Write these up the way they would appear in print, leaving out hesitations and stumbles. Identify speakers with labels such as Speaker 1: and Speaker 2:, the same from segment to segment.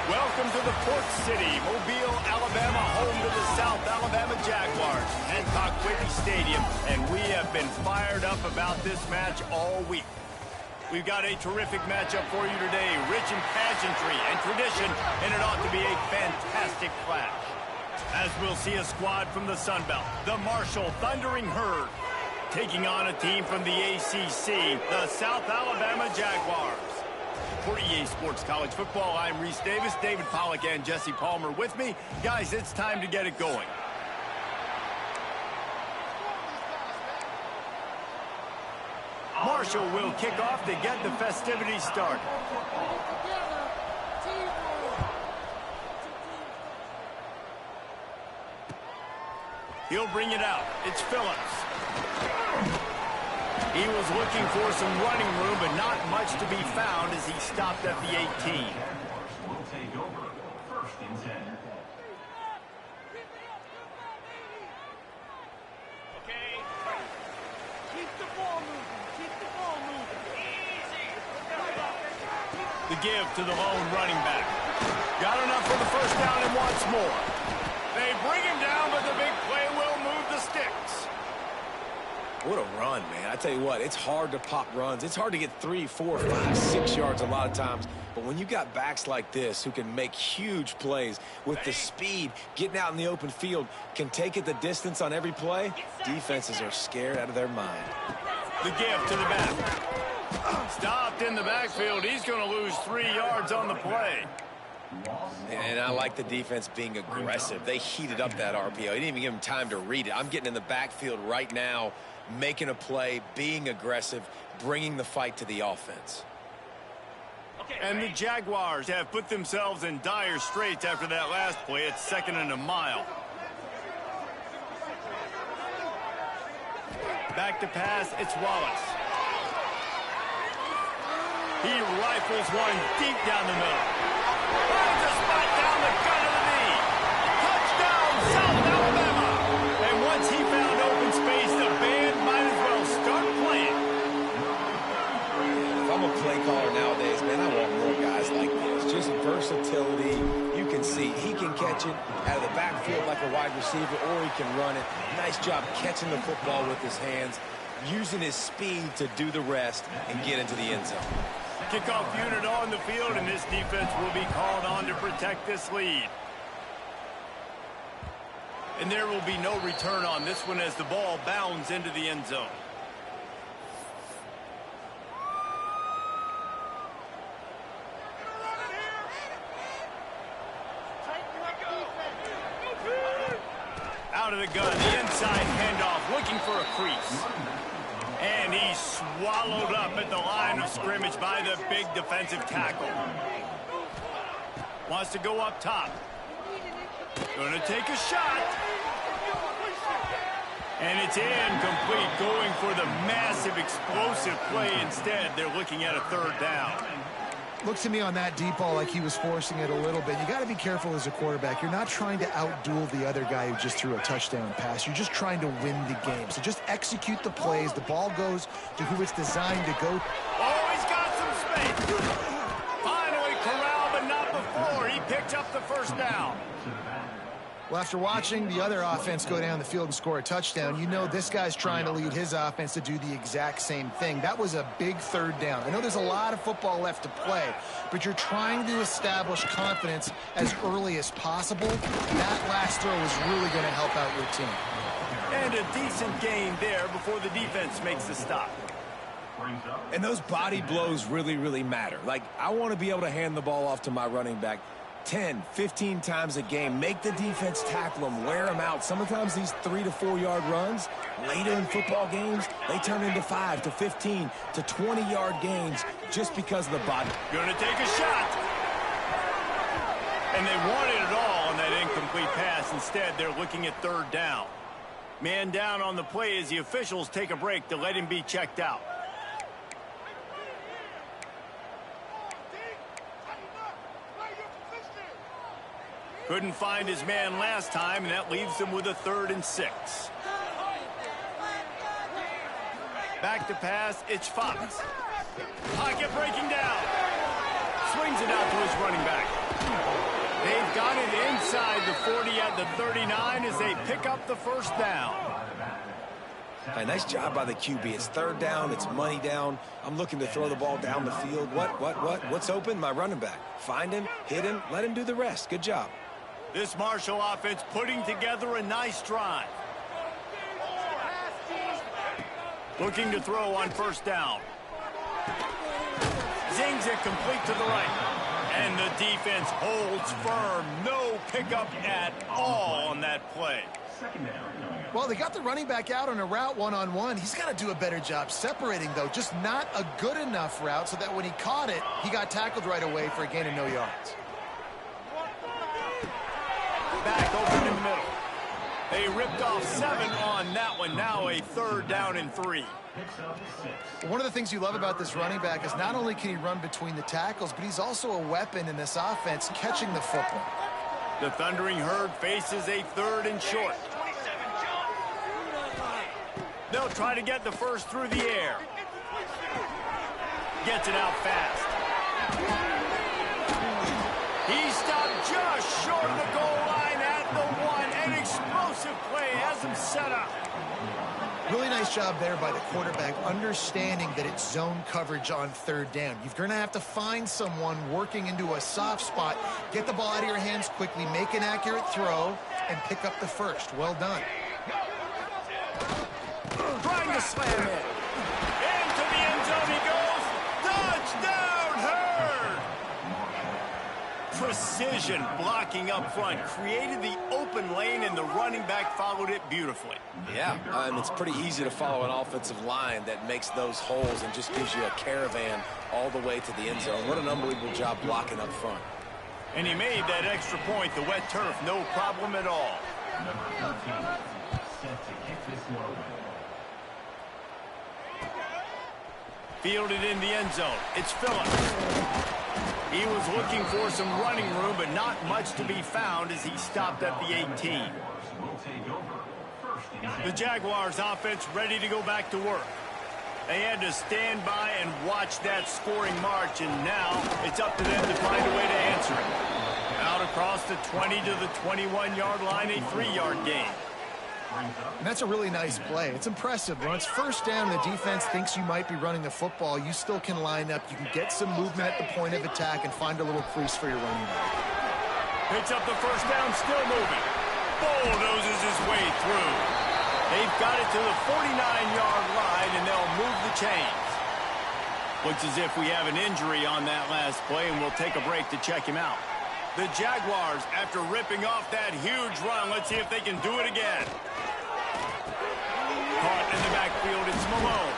Speaker 1: Welcome to the Port City, Mobile, Alabama, home to the South Alabama Jaguars, Hancock-Whitney Stadium, and we have been fired up about this match all week. We've got a terrific matchup for you today, rich in pageantry and tradition, and it ought to be a fantastic clash. As we'll see a squad from the Sun Belt, the Marshall Thundering Herd, taking on a team from the ACC, the South Alabama Jaguars. For EA Sports College Football, I'm Reese Davis, David Pollack, and Jesse Palmer with me. Guys, it's time to get it going. Marshall will kick off to get the festivities started. He'll bring it out. It's Phillips. He was looking for some running room, but not much to be found as he stopped at the 18.
Speaker 2: Will take over first and 10.
Speaker 3: Okay. Keep the ball moving. Keep the ball moving. Easy.
Speaker 1: The give to the lone running back. Got enough for the first down and wants more. They bring him down, but the big play will move the sticks.
Speaker 4: What a run, man. I tell you what, it's hard to pop runs. It's hard to get 3, 4, 5, 6 yards a lot of times. But when you got backs like this who can make huge plays with the speed, getting out in the open field, can take it the distance on every play, defenses are scared out of their mind.
Speaker 1: The give to the back. Stopped in the backfield. He's going to lose 3 yards on the play.
Speaker 4: And I like the defense being aggressive. They heated up that RPO. He didn't even give him time to read it. I'm getting in the backfield right now, making a play, being aggressive, bringing the fight to the offense.
Speaker 1: And the Jaguars have put themselves in dire straits after that last play. It's 2nd and a mile. Back to pass, it's Wallace. He rifles one deep down the middle. Finds a spot down the gut of the knee. Touchdown, South Alabama. And once he found open space, the band might as well start playing.
Speaker 4: If I'm a play caller nowadays, man, I want more guys like this. Just versatility. You can see he can catch it out of the backfield like a wide receiver, or he can run it. Nice job catching the football with his hands, using his speed to do the rest and get into the end zone.
Speaker 1: Kickoff unit on the field, and this defense will be called on to protect this lead. And there will be no return on this one as the ball bounds into the end zone. Out of the gun, the inside handoff, looking for a crease. And he's swallowed up at the line of scrimmage by the big defensive tackle. Wants to go up top. Going to take a shot. And it's incomplete, going for the massive explosive play instead. They're looking at a 3rd down.
Speaker 5: Looks to me on that deep ball like he was forcing it a little bit. You got to be careful as a quarterback. You're not trying to outduel the other guy who just threw a touchdown pass. You're just trying to win the game. So just execute the plays. The ball goes to who it's designed to go.
Speaker 1: Oh, he's got some space. Finally corralled, but not before. He picked up the first down.
Speaker 5: Well, after watching the other offense go down the field and score a touchdown, you know this guy's trying to lead his offense to do the exact same thing. That was a big 3rd down. I know there's a lot of football left to play, but you're trying to establish confidence as early as possible. That last throw is really going to help out your team.
Speaker 1: And a decent gain there before the defense makes the stop.
Speaker 4: And those body blows really, really matter. Like, I want to be able to hand the ball off to my running back 10, 15 times a game. Make the defense tackle them, wear them out. Sometimes these 3 to 4 yard runs, later in football games, they turn into 5 to 15 to 20 yard gains just because of the body.
Speaker 1: Going to take a shot. And they wanted it all on that incomplete pass. Instead, they're looking at 3rd down. Man down on the play as the officials take a break to let him be checked out. Couldn't find his man last time, and that leaves him with a 3rd and 6. Back to pass, it's Fox. Pocket breaking down. swings it out to his running back. They've got it inside the 40 at the 39 as they pick up the first down.
Speaker 4: Hey, nice job by the QB. It's third down. It's money down. I'm looking to throw the ball down the field. What's open? My running back. Find him, hit him, let him do the rest. Good job.
Speaker 1: This Marshall offense putting together a nice drive. Looking to throw on first down. Zings it complete to the right. And the defense holds firm. No pickup at all on that play.
Speaker 5: Well, they got the running back out on a route one-on-one. He's got to do a better job separating, though. Just not a good enough route so that when he caught it, he got tackled right away for a gain of no yards.
Speaker 1: Back open in the middle. They ripped off 7 on that one. Now a third down and 3.
Speaker 5: One of the things you love about this running back is not only can he run between the tackles, but he's also a weapon in this offense catching the football.
Speaker 1: The Thundering Herd faces a third and short. They'll try to get the first through the air. Gets it out fast. He stopped just short of the goal line at the 1. An explosive play has him set up.
Speaker 5: Really nice job there by the quarterback, understanding that it's zone coverage on third down. You're going to have to find someone working into a soft spot, get the ball out of your hands quickly, make an accurate throw, and pick up the first. Well done.
Speaker 1: Trying to slam it. Into the end zone he goes. Touchdown, Herd! Precision blocking up front. Created the open lane, and the running back followed it beautifully.
Speaker 4: Yeah, it's pretty easy to follow an offensive line that makes those holes and just gives you a caravan all the way to the end zone. What an unbelievable job blocking up front.
Speaker 1: And he made that extra point, the wet turf, no problem at all.
Speaker 2: Number 13, set to kick this one away.
Speaker 1: Fielded in the end zone. It's Phillips. He was looking for some running room, but not much to be found as he stopped at the 18. The Jaguars offense ready to go back to work. They had to stand by and watch that scoring march, and now it's up to them to find a way to answer it. Out across the 20 to the 21-yard line, a 3-yard gain.
Speaker 5: And that's a really nice play. It's impressive. When it's first down, the defense thinks you might be running the football. You still can line up. You can get some movement at the point of attack and find a little crease for your running back.
Speaker 1: Picks up the first down, still moving. Bulldozes his way through. They've got it to the 49-yard line, and they'll move the chains. Looks as if we have an injury on that last play, and we'll take a break to check him out. The Jaguars, after ripping off that huge run, let's see if they can do it again. Caught in the backfield, it's Malone.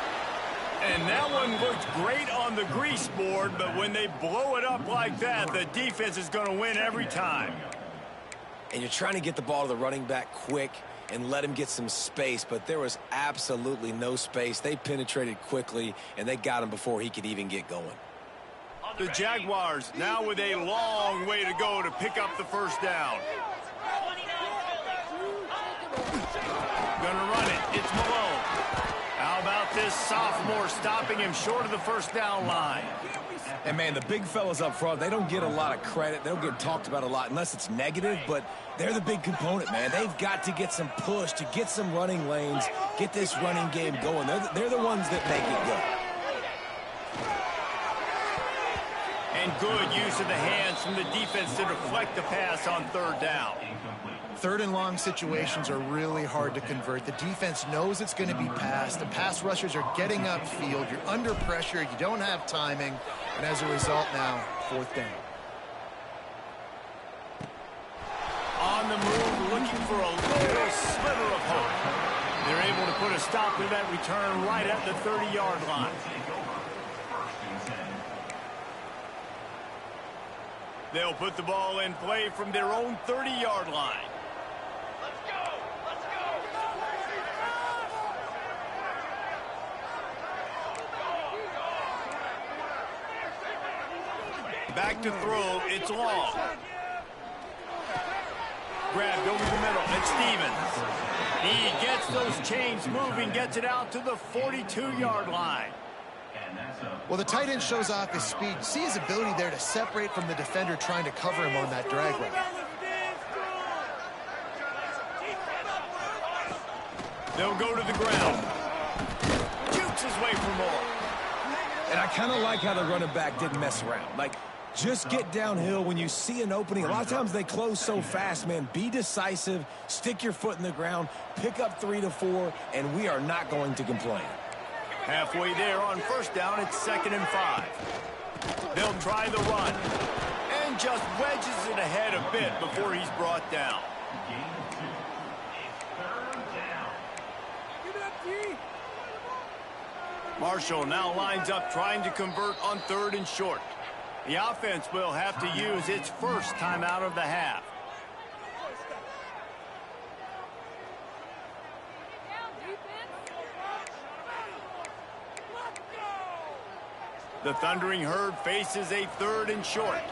Speaker 1: And that one looked great on the grease board, but when they blow it up like that, the defense is going to win every time.
Speaker 4: And you're trying to get the ball to the running back quick and let him get some space, but there was absolutely no space. They penetrated quickly, and they got him before he could even get going.
Speaker 1: The Jaguars now with a long way to go to pick up the first down. Gonna run it. It's Malone. How about this sophomore stopping him short of the first down line?
Speaker 4: And, man, the big fellas up front, they don't get a lot of credit. They don't get talked about a lot unless it's negative, but they're the big component, man. They've got to get some push, to get some running lanes, get this running game going. They're the ones that make it go.
Speaker 1: And good use of the hands from the defense to deflect the pass on third down.
Speaker 5: Third and long situations are really hard to convert. The defense knows it's going to be passed. The pass rushers are getting upfield. You're under pressure. You don't have timing. And as a result now, fourth down.
Speaker 1: On the move, looking for a little sliver of hope. They're able to put a stop to that return right at the 30-yard line. They'll put the ball in play from their own 30-yard line.
Speaker 3: Let's go! Let's go!
Speaker 1: Back to throw, it's long. Grabbed over the middle, it's Stevens. He gets those chains moving, gets it out to the 42-yard line.
Speaker 5: Well, the tight end shows off his speed. See his ability there to separate from the defender trying to cover him on that drag route.
Speaker 1: They'll go to the ground. Shoots his way for more.
Speaker 4: And I kind of like how the running back didn't mess around. Like, just get downhill when you see an opening. A lot of times they close so fast, man. Be decisive, stick your foot in the ground, pick up 3 to 4, and we are not going to complain.
Speaker 1: Halfway there on first down, it's 2nd and 5. They'll try the run. And just wedges it ahead a bit before he's brought down. Marshall now lines up trying to convert on 3rd and short. The offense will have to use its first timeout of the half. The Thundering Herd faces a 3rd and short.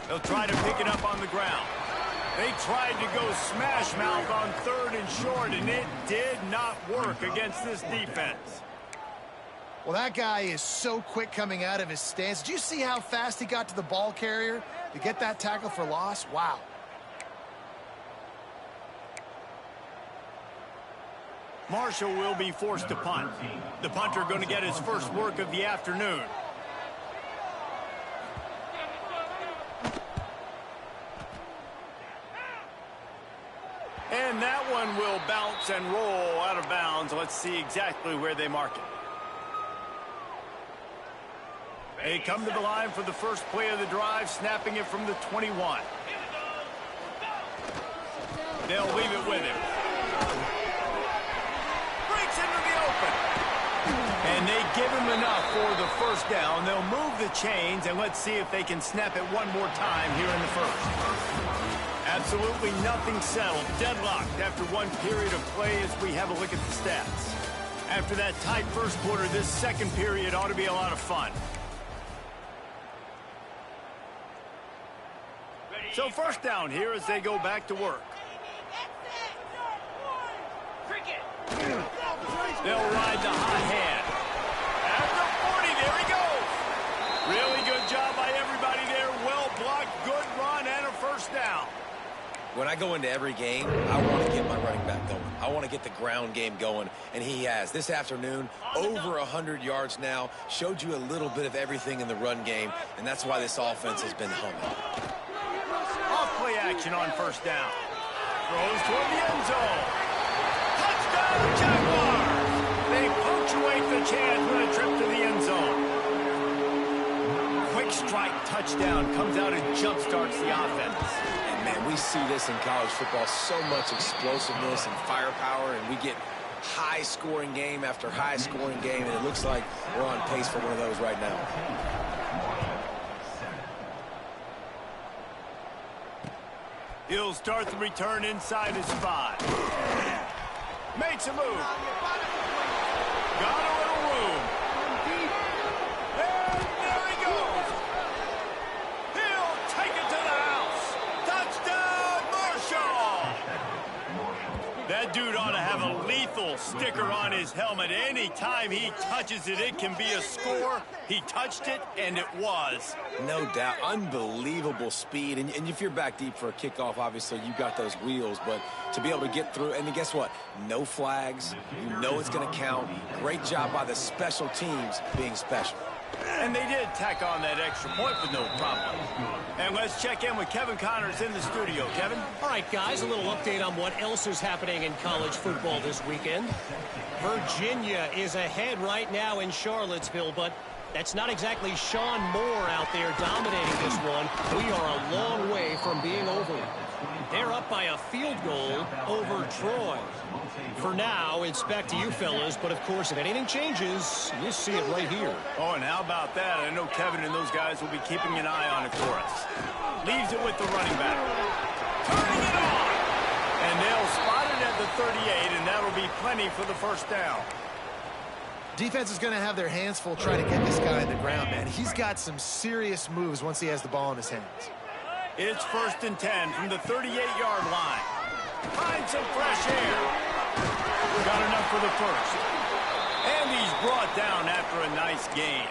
Speaker 1: They'll try to pick it up on the ground. They tried to go smash mouth on 3rd and short, and it did not work against this defense.
Speaker 5: Well, that guy is so quick coming out of his stance. Did you see how fast he got to the ball carrier to get that tackle for loss? Wow.
Speaker 1: Marshall will be forced to punt. The punter going to get his first work of the afternoon. And that one will bounce and roll out of bounds. Let's see exactly where they mark it. They come to the line for the first play of the drive, snapping it from the 21. They'll leave it with him. Breaks into the open. And they give him enough for the first down. They'll move the chains, and let's see if they can snap it one more time here in the first. Absolutely nothing settled. Deadlocked after one period of play as we have a look at the stats. After that tight first quarter, this second period ought to be a lot of fun. So first down here as they go back to work. They'll ride the hot hand. At the 40, there he goes. Really good job by everybody there. Well blocked, good run, and a first down.
Speaker 4: When I go into every game, I want to get my running back going. I want to get the ground game going, and he has. This afternoon, over 100 yards now, showed you a little bit of everything in the run game, and that's why this offense has been humming.
Speaker 1: Off-play action on first down. Throws toward the end zone. Touchdown, Jaguars! They punctuate the chance with a trip to the end zone. Quick strike touchdown comes out and jump-starts the offense.
Speaker 4: Man, we see this in college football, so much explosiveness and firepower, and we get high-scoring game after high-scoring game, and it looks like we're on pace for one of those right now.
Speaker 1: He'll start the return inside his 5. Makes a move. Got a little room. And there he goes. He'll take it to the house. Touchdown, Marshall! That dude ought to have a lethal sticker on his helmet. Anytime he touches it, it can be a score. He touched it, and it was.
Speaker 4: No doubt. Unbelievable speed. And if you're back deep for a kickoff, obviously you got those wheels. But to be able to get through, and then guess what? No flags. You know it's going to count. Great job by the special teams being special.
Speaker 1: And they did tack on that extra point with no problem. And let's check in with Kevin Connors in the studio. Kevin?
Speaker 6: All right, guys, a little update on what else is happening in college football this weekend. Virginia is ahead right now in Charlottesville, but that's not exactly Sean Moore out there dominating this one. We are a long way from being over it. They're up by a field goal over Troy. For now, it's back to you fellas, but of course, if anything changes, you see it right here.
Speaker 1: Oh, and how about that? I know Kevin and those guys will be keeping an eye on it for us. Leaves it with the running back. Turning it on! And they'll spot it at the 38, and that'll be plenty for the first down.
Speaker 5: Defense is going to have their hands full trying to get this guy in the ground, man. He's got some serious moves once he has the ball in his hands.
Speaker 1: It's 1st and 10 from the 38-yard line. Find some fresh air. Got enough for the first. And he's brought down after a nice gain.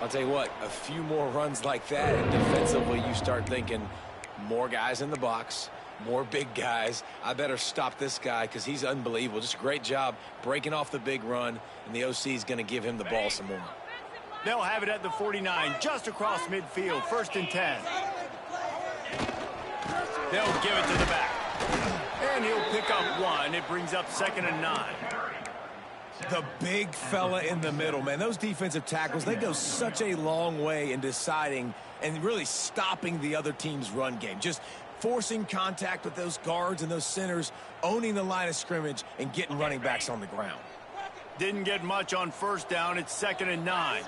Speaker 4: I'll tell you what, a few more runs like that, and defensively you start thinking more guys in the box, more big guys. I better stop this guy because he's unbelievable. Just a great job breaking off the big run, and the OC is going to give him the ball some more.
Speaker 1: They'll have it at the 49, just across midfield, 1st and 10. They'll give it to the back. And he'll pick up one. It brings up 2nd and 9.
Speaker 4: The big fella in the middle, man. Those defensive tackles, they go such a long way in deciding and really stopping the other team's run game. Just forcing contact with those guards and those centers, owning the line of scrimmage, and getting running backs on the ground.
Speaker 1: Didn't get much on 1st down. It's 2nd and 9.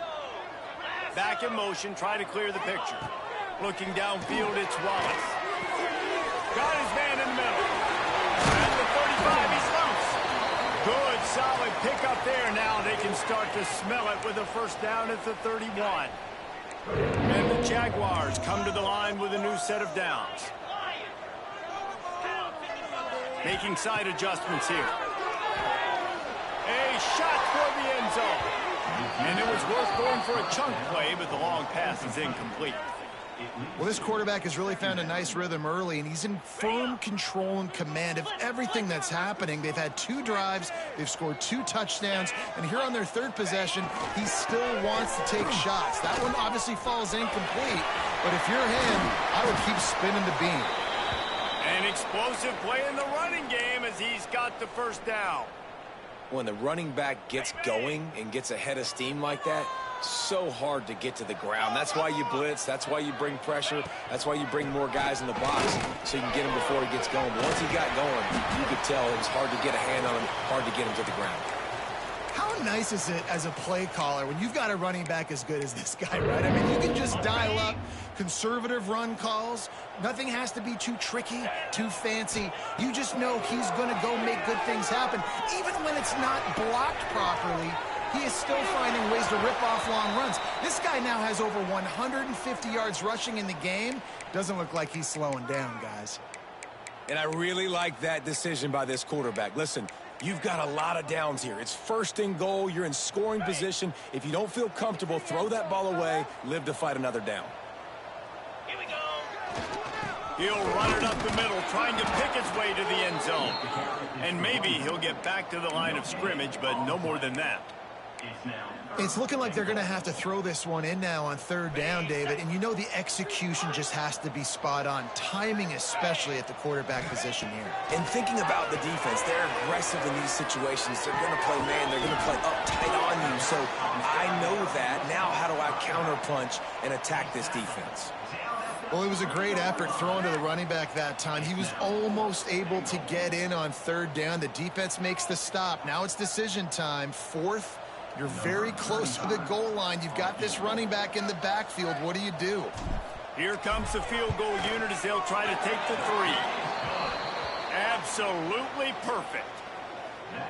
Speaker 1: Back in motion, try to clear the picture. Looking downfield, it's Wallace. Got his man in the middle. At the 35, he's loose. Good, solid pickup there. Now they can start to smell it with a 1st down at the 31. And the Jaguars come to the line with a new set of downs. Making side adjustments here. A shot toward the end zone. And it was worth going for a chunk play, but the long pass is incomplete.
Speaker 5: Well, this quarterback has really found a nice rhythm early, and he's in firm control and command of everything that's happening. They've had 2 drives, they've scored 2 touchdowns, and here on their 3rd possession, he still wants to take shots. That one obviously falls incomplete, but if you're him, I would keep spinning the beam.
Speaker 1: An explosive play in the running game as he's got the 1st down.
Speaker 4: When the running back gets going and gets ahead of steam like that, so hard to get to the ground. That's why you blitz. That's why you bring pressure. That's why you bring more guys in the box so you can get him before he gets going. But once he got going, you could tell it was hard to get a hand on him, hard to get him to the ground.
Speaker 5: How nice is it as a play caller when you've got a running back as good as this guy, right? I mean, you can just dial up conservative run calls. Nothing has to be too tricky, too fancy. You just know he's going to go make good things happen. Even when it's not blocked properly, he is still finding ways to rip off long runs. This guy now has over 150 yards rushing in the game. Doesn't look like he's slowing down, guys.
Speaker 4: And I really like that decision by this quarterback. Listen, you've got a lot of downs here. It's 1st and goal. You're in scoring position. If you don't feel comfortable, throw that ball away. Live to fight another down.
Speaker 3: Here we go.
Speaker 1: He'll run it up the middle, trying to pick his way to the end zone. And maybe he'll get back to the line of scrimmage, but no more than that.
Speaker 5: It's looking like they're going to have to throw this one in now on 3rd down, David. And you know the execution just has to be spot on. Timing especially at the quarterback position here.
Speaker 4: And thinking about the defense, they're aggressive in these situations. They're going to play man. They're going to play up tight on you. So I know that. Now how do I counterpunch and attack this defense?
Speaker 5: Well, it was a great effort throwing to the running back that time. He was almost able to get in on 3rd down. The defense makes the stop. Now it's decision time. 4th. You're very close to the goal line. You've got this running back in the backfield. What do you do?
Speaker 1: Here comes the field goal unit as they'll try to take the 3. Absolutely perfect.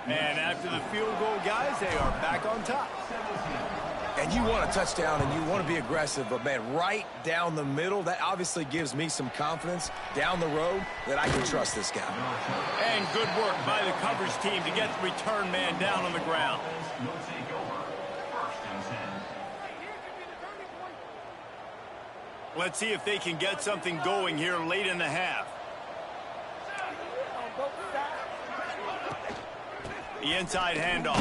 Speaker 1: And after the field goal, guys, they are back on top.
Speaker 4: And you want a touchdown and you want to be aggressive, but, man, right down the middle, that obviously gives me some confidence down the road that I can trust this guy.
Speaker 1: And good work by the coverage team to get the return man down on the ground. Let's see if they can get something going here late in the half. The inside handoff.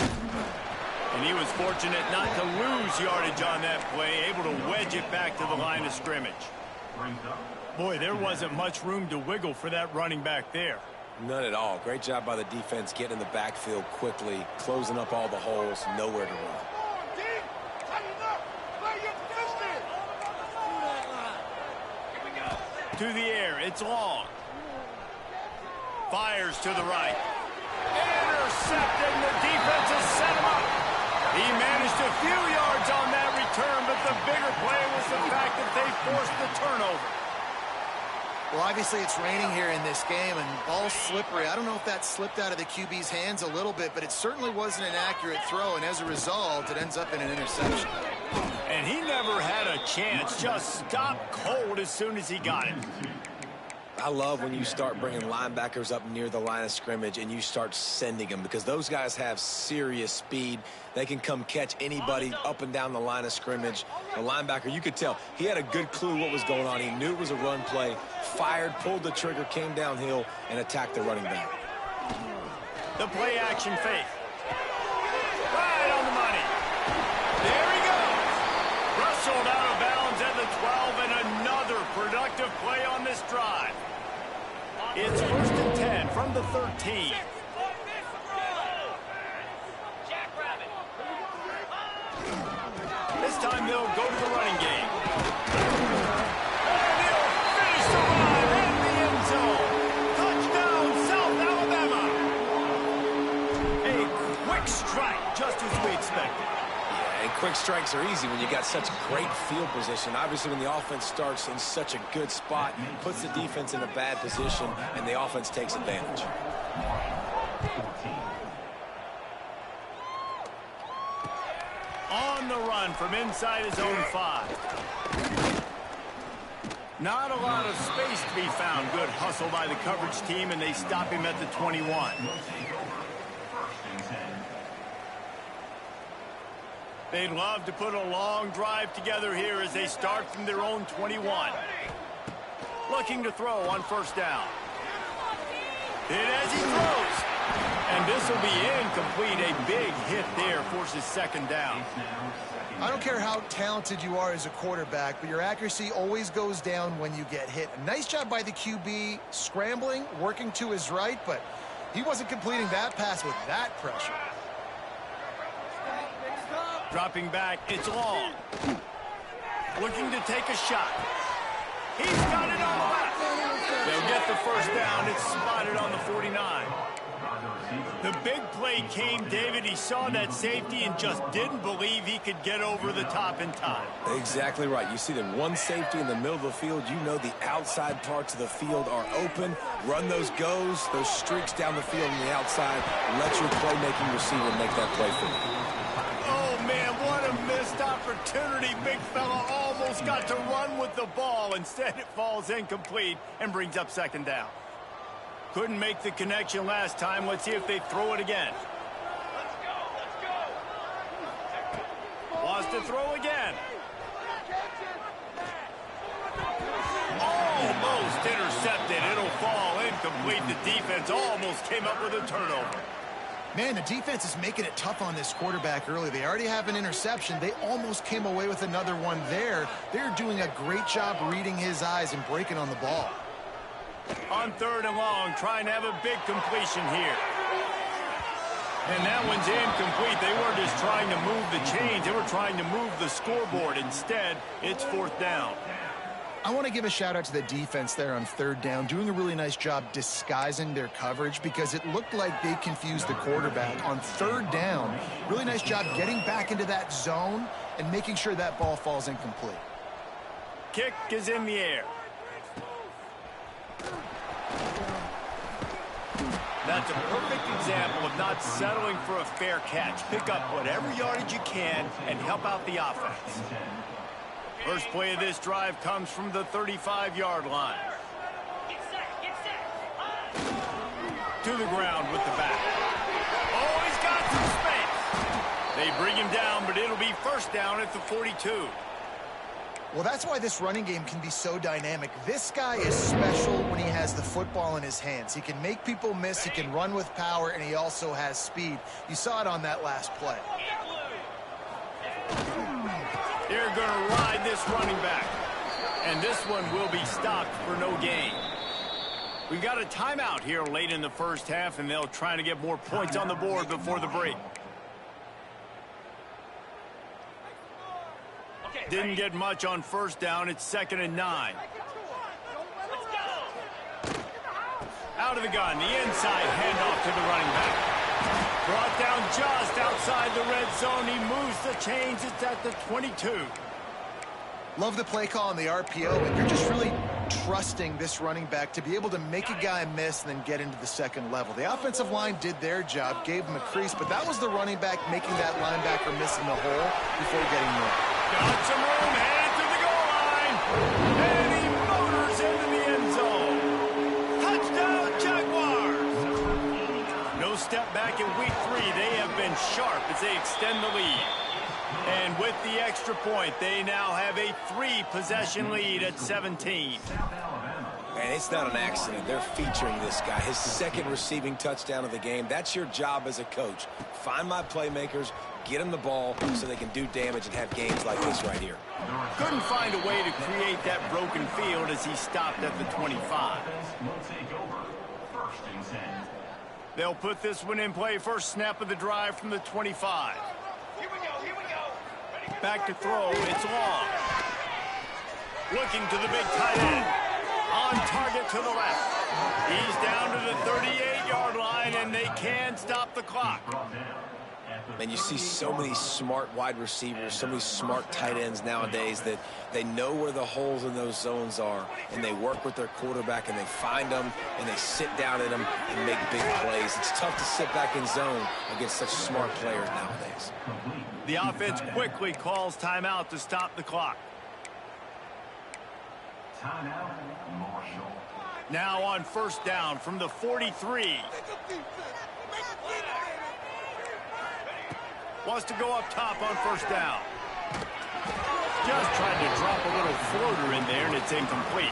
Speaker 1: And he was fortunate not to lose yardage on that play, able to wedge it back to the line of scrimmage. Boy, there wasn't much room to wiggle for that running back there.
Speaker 4: None at all. Great job by the defense getting in the backfield quickly, closing up all the holes, nowhere to run.
Speaker 1: To the air, it's long. Fires to the right. Intercepted, and the defense has set him up. He managed a few yards on that return, but the bigger play was the fact that they forced the turnover.
Speaker 5: Well, obviously it's raining here in this game, and ball's slippery. I don't know if that slipped out of the QB's hands a little bit, but it certainly wasn't an accurate throw, and as a result, it ends up in an interception.
Speaker 1: And he never had a chance. Just stopped cold as soon as he got it.
Speaker 4: I love when you start bringing linebackers up near the line of scrimmage and you start sending them, because those guys have serious speed. They can come catch anybody up and down the line of scrimmage. The linebacker, you could tell, he had a good clue what was going on. He knew it was a run play, fired, pulled the trigger, came downhill, and attacked the running back.
Speaker 1: The play action fake. Right on the money. There he goes. Wrestled out of bounds at the 12, and another productive play on this drive. It's 1st and 10 from the 13. This time they'll go to the running game. And he'll finish the run in the end zone. Touchdown, South Alabama. A quick strike, just as we expected.
Speaker 4: Yeah, and quick strikes are easy when you got such great field position. Obviously, when the offense starts in such a good spot, puts the defense in a bad position, and the offense takes advantage.
Speaker 1: On the run from inside his own 5. Not a lot of space to be found. Good hustle by the coverage team, and they stop him at the 21. They'd love to put a long drive together here as they start from their own 21. Looking to throw on 1st down. Hit as he throws. And this will be incomplete. A big hit there forces 2nd down.
Speaker 5: I don't care how talented you are as a quarterback, but your accuracy always goes down when you get hit. A nice job by the QB scrambling, working to his right, but he wasn't completing that pass with that pressure.
Speaker 1: Dropping back, it's long. Looking to take a shot. He's got it on the left. They'll get the 1st down. It's spotted on the 49. The big play came, David. He saw that safety and just didn't believe he could get over the top in time.
Speaker 4: Exactly right. You see the one safety in the middle of the field. You know the outside parts of the field are open. Run those goes, those streaks down the field on the outside. Let your playmaking receiver make that play for you.
Speaker 1: Oh, man, what a missed opportunity. Big fella almost got to run with the ball. Instead, it falls incomplete and brings up 2nd down. Couldn't make the connection last time. Let's see if they throw it again. Wants to throw again. Almost intercepted. It'll fall incomplete. The defense almost came up with a turnover.
Speaker 5: Man, the defense is making it tough on this quarterback early. They already have an interception. They almost came away with another one there. They're doing a great job reading his eyes and breaking on the ball.
Speaker 1: On 3rd and long, trying to have a big completion here. And that one's incomplete. They weren't just trying to move the chains. They were trying to move the scoreboard. Instead, it's 4th down.
Speaker 5: I want to give a shout out to the defense there on 3rd down, doing a really nice job disguising their coverage because it looked like they confused the quarterback. On 3rd down, really nice job getting back into that zone and making sure that ball falls incomplete.
Speaker 1: Kick is in the air. That's a perfect example of not settling for a fair catch. Pick up whatever yardage you can and help out the offense. First play of this drive comes from the 35-yard line. To the ground with the back. Oh, he's got some space. They bring him down, but it'll be 1st down at the 42.
Speaker 5: Well, that's why this running game can be so dynamic. This guy is special when he has the football in his hands. He can make people miss, he can run with power, and he also has speed. You saw it on that last play.
Speaker 1: They're going to ride this running back. And this one will be stopped for no gain. We've got a timeout here late in the 1st half, and they'll try to get more points on the board before the break. Didn't get much on 1st down. It's 2nd and 9. Out of the gun, the inside handoff to the running back. Brought down just outside the red zone. He moves the chains. It's at the 22.
Speaker 5: Love the play call on the RPO, and you're just really trusting this running back to be able to make a guy miss and then get into the 2nd level. The offensive line did their job, gave him a crease, but that was the running back making that linebacker miss in the hole before getting more.
Speaker 1: Got some room, headed to the goal line. And he motors into the end zone. Touchdown, Jaguars. No step back in week 3. They have been sharp as they extend the lead. And with the extra point, they now have a 3-possession lead at 17.
Speaker 4: And it's not an accident. They're featuring this guy. His second receiving touchdown of the game. That's your job as a coach. Find my playmakers, get them the ball so they can do damage and have games like this right here.
Speaker 1: Couldn't find a way to create that broken field as he stopped at the 25. They'll put this one in play. First snap of the drive from the 25.
Speaker 3: Here we go.
Speaker 1: Back to throw. It's long. Looking to the big tight end. On target to the left. He's down to the 38-yard line, and they can stop the clock.
Speaker 4: And you see so many smart wide receivers, so many smart tight ends nowadays that they know where the holes in those zones are, and they work with their quarterback, and they find them, and they sit down in them and make big plays. It's tough to sit back in zone against such smart players nowadays.
Speaker 1: The offense quickly calls timeout to stop the clock.
Speaker 2: Timeout, Marshall.
Speaker 1: Now on first down from the 43. Wants to go up top on first down. Just tried to drop a little floater in there, and it's incomplete.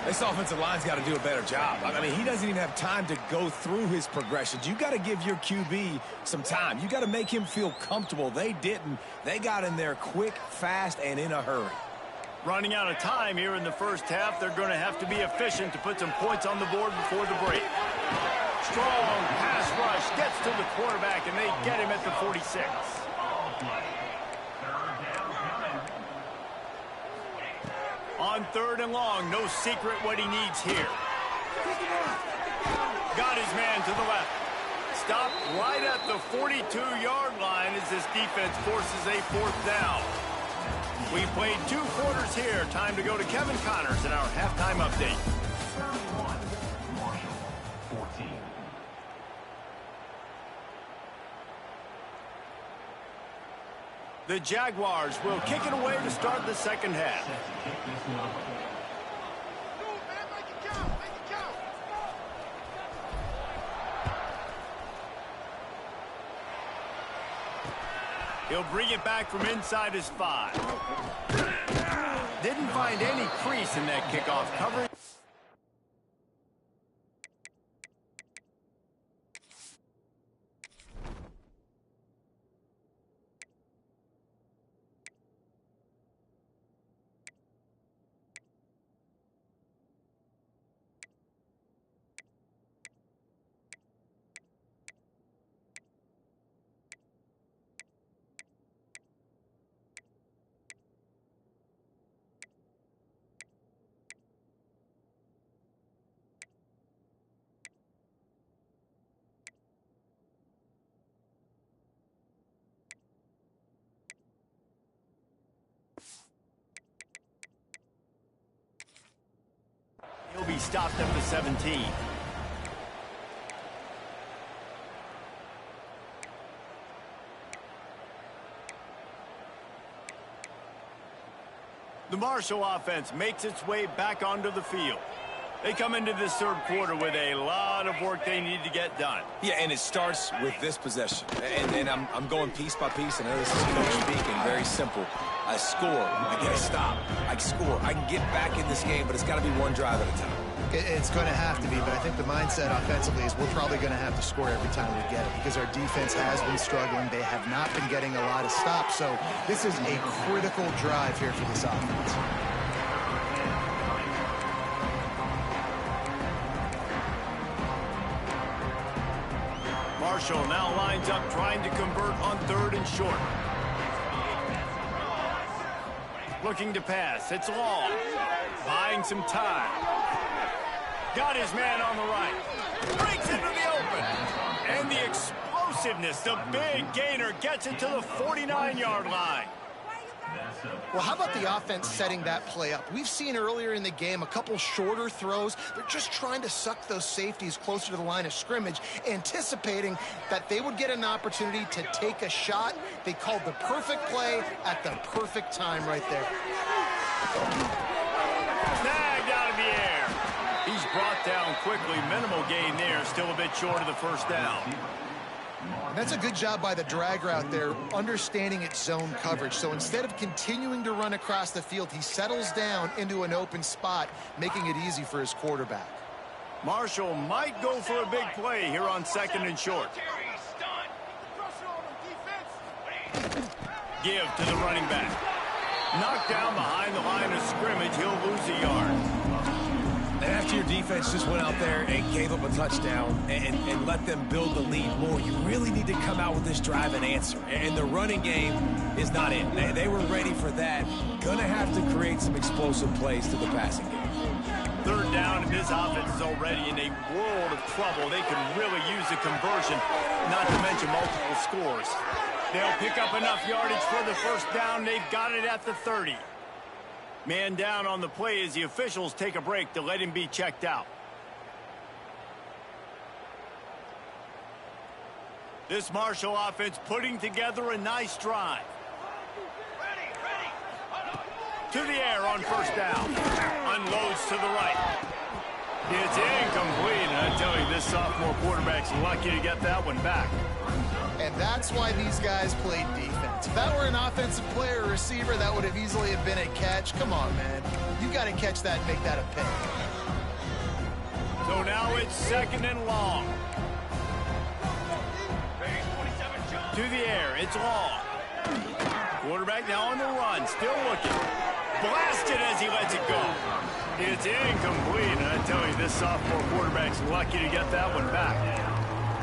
Speaker 4: This offensive line's got to do a better job. I mean, he doesn't even have time to go through his progressions. You got to give your QB some time. You got to make him feel comfortable. They didn't. They got in there quick, fast, and in a hurry.
Speaker 1: Running out of time here in the first half. They're going to have to be efficient to put some points on the board before the break. Strong pass rush gets to the quarterback, and they get him at the 46. On third and long, no secret what he needs here. Got his man to the left. Stopped right at the 42-yard line as this defense forces a fourth down. We played 2 quarters here. Time to go to Kevin Connors in our halftime update.
Speaker 2: 31, Marshall, 14.
Speaker 1: The Jaguars will kick it away to start the second half.
Speaker 3: Move, man. Make it count. Make it count.
Speaker 1: He'll bring it back from inside his 5. Didn't find any crease in that kickoff coverage. He'll be stopped at the 17. The Marshall offense makes its way back onto the field. They come into this third quarter with a lot of work they need to get done.
Speaker 4: Yeah, and it starts with this possession. And I'm going piece by piece. I know this is coach speaking. Very simple. I score. I get a stop. I score. I can get back in this game, but it's got to be one drive at a time.
Speaker 5: It's going to have to be, but I think the mindset offensively is we're probably going to have to score every time we get it because our defense has been struggling. They have not been getting a lot of stops, so this is a critical drive here for this offense.
Speaker 1: Marshall now lines up trying to convert on third and short. Looking to pass. It's long. Buying some time. Got his man on the right. Breaks into the open. And the explosiveness, the big gainer, gets it to the 49-yard line.
Speaker 5: Well, how about the offense setting that play up? We've seen earlier in the game a couple shorter throws. They're just trying to suck those safeties closer to the line of scrimmage, anticipating that they would get an opportunity to take a shot. They called the perfect play at the perfect time right there.
Speaker 1: Snagged out of the air. He's brought down quickly. Minimal gain there. Still a bit short of the first down.
Speaker 5: That's a good job by the drag route there, understanding its zone coverage. So instead of continuing to run across the field, he settles down into an open spot, making it easy for his quarterback.
Speaker 1: Marshall might go for a big play here on 2nd and short. Give to the running back. Knocked down behind the line of scrimmage. He'll lose a yard.
Speaker 4: And after your defense just went out there and gave up a touchdown and let them build the lead more, you really need to come out with this drive and answer. And the running game is not in. They were ready for that. Gonna have to create some explosive plays to the passing game.
Speaker 1: 3rd down, and this offense is already in a world of trouble. They could really use a conversion, not to mention multiple scores. They'll pick up enough yardage for the first down. They've got it at the 30. Man down on the play as the officials take a break to let him be checked out. This Marshall offense putting together a nice drive. To the air on 1st down. Unloads to the right. It's incomplete. And I tell you, this sophomore quarterback's lucky to get that one back.
Speaker 5: And that's why these guys played defense. If that were an offensive player or receiver, that would have easily have been a catch. Come on, man. You got to catch that and make that a pick.
Speaker 1: So now it's 2nd and long. To the air, it's long. Quarterback now on the run, still looking. Blasted as he lets it go. It's incomplete, and I tell you, this sophomore quarterback's lucky to get that one back.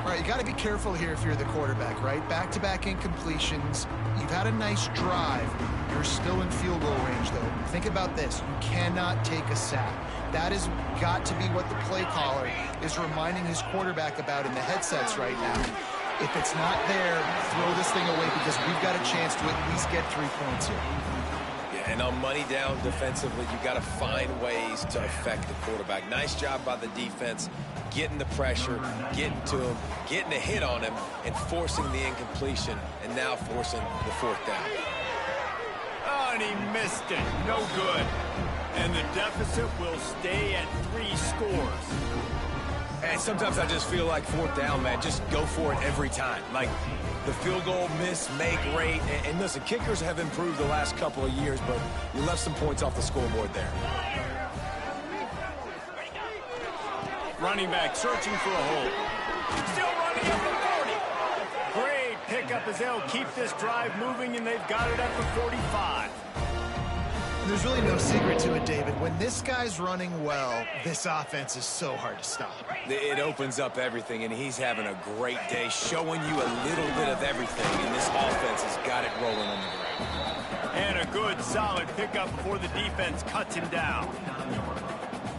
Speaker 5: All right, you got to be careful here if you're the quarterback, right? Back-to-back incompletions. You've had a nice drive. You're still in field goal range, though. Think about this. You cannot take a sack. That has got to be what the play caller is reminding his quarterback about in the headsets right now. If it's not there, throw this thing away because we've got a chance to at least get 3 points here.
Speaker 4: And on money down defensively, you've got to find ways to affect the quarterback. Nice job by the defense, getting the pressure, getting to him, getting a hit on him, and forcing the incompletion, and now forcing the 4th down.
Speaker 1: Oh, and he missed it. No good. And the deficit will stay at 3 scores.
Speaker 4: And sometimes I just feel like 4th down, man, just go for it every time. Like, the field goal miss, make rate. And listen, kickers have improved the last couple of years, but you left some points off the scoreboard there.
Speaker 1: Running back searching for a hole. Still running at the 40. Great pickup as they'll keep this drive moving, and they've got it at the 45.
Speaker 5: There's really no secret to it, David. When this guy's running well, this offense is so hard to stop.
Speaker 4: It opens up everything, and he's having a great day, showing you a little bit of everything, and this offense has got it rolling on the ground.
Speaker 1: And a good, solid pickup before the defense cuts him down.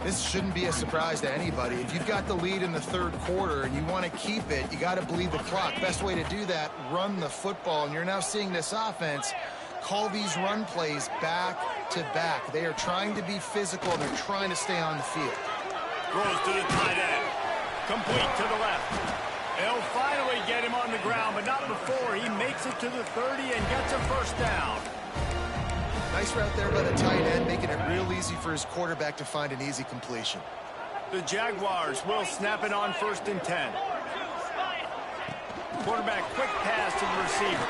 Speaker 5: This shouldn't be a surprise to anybody. If you've got the lead in the 3rd quarter and you want to keep it, you got to bleed the clock. Best way to do that, run the football. And you're now seeing this offense call these run plays back to back. They are trying to be physical, and they're trying to stay on the field.
Speaker 1: Throws to the tight end. Complete to the left. They'll finally get him on the ground, but not before he makes it to the 30 and gets a 1st down.
Speaker 5: Nice route there by the tight end, making it real easy for his quarterback to find an easy completion.
Speaker 1: The Jaguars will snap it on 1st and 10. Quarterback quick pass to the receiver.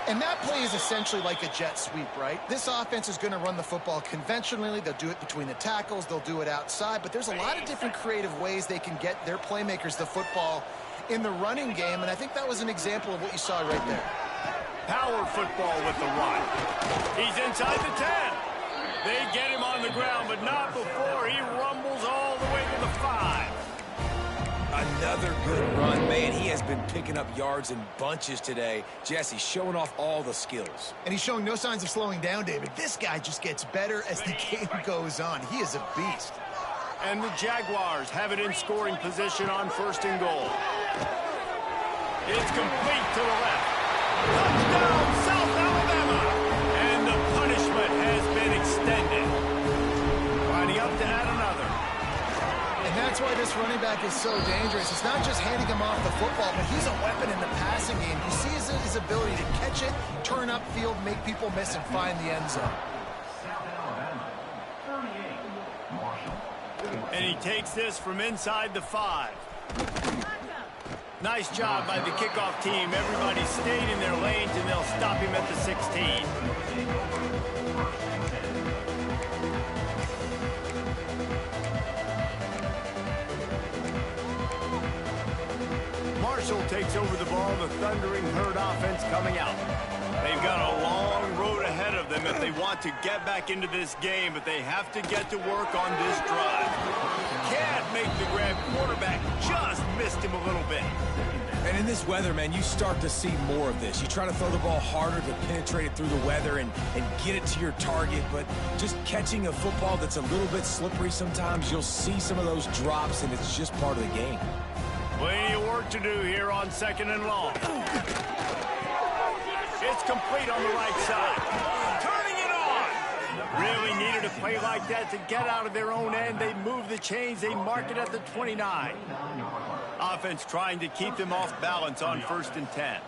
Speaker 5: And that play is essentially like a jet sweep, right? This offense is going to run the football conventionally. They'll do it between the tackles. They'll do it outside. But there's a lot of different creative ways they can get their playmakers the football in the running game. And I think that was an example of what you saw right there.
Speaker 1: Power football with the run. He's inside the 10. They get him on the ground, but not before he rumbles all the way to the 5.
Speaker 4: Another good run, man. He has been picking up yards in bunches today. Jesse showing off all the skills.
Speaker 5: And he's showing no signs of slowing down, David. This guy just gets better as the game goes on. He is a beast.
Speaker 1: And the Jaguars have it in scoring position on 1st and goal. It's complete to the left. Touchdown, South Alabama!
Speaker 5: that's why this running back is so dangerous. It's not just handing him off the football, but he's a weapon in the passing game. You see his ability to catch it, turn upfield, make people miss, and find the end zone.
Speaker 1: And he takes this from inside the 5. Nice job by the kickoff team. Everybody stayed in their lanes, and they'll stop him at the 16. Marshall takes over the ball. The Thundering Herd offense coming out. They've got a long road ahead of them if they want to get back into this game, but they have to get to work on this drive. Can't make the grab. Quarterback just missed him a little bit.
Speaker 4: And in this weather, man, you start to see more of this. You try to throw the ball harder to penetrate it through the weather and get it to your target, but just catching a football that's a little bit slippery sometimes, you'll see some of those drops, and it's just part of the game.
Speaker 1: Plenty of work to do here on 2nd and long. It's complete on the right side. Turning it on. Really needed a play like that to get out of their own end. They move the chains. They mark it at the 29. Offense trying to keep them off balance on 1st and 10.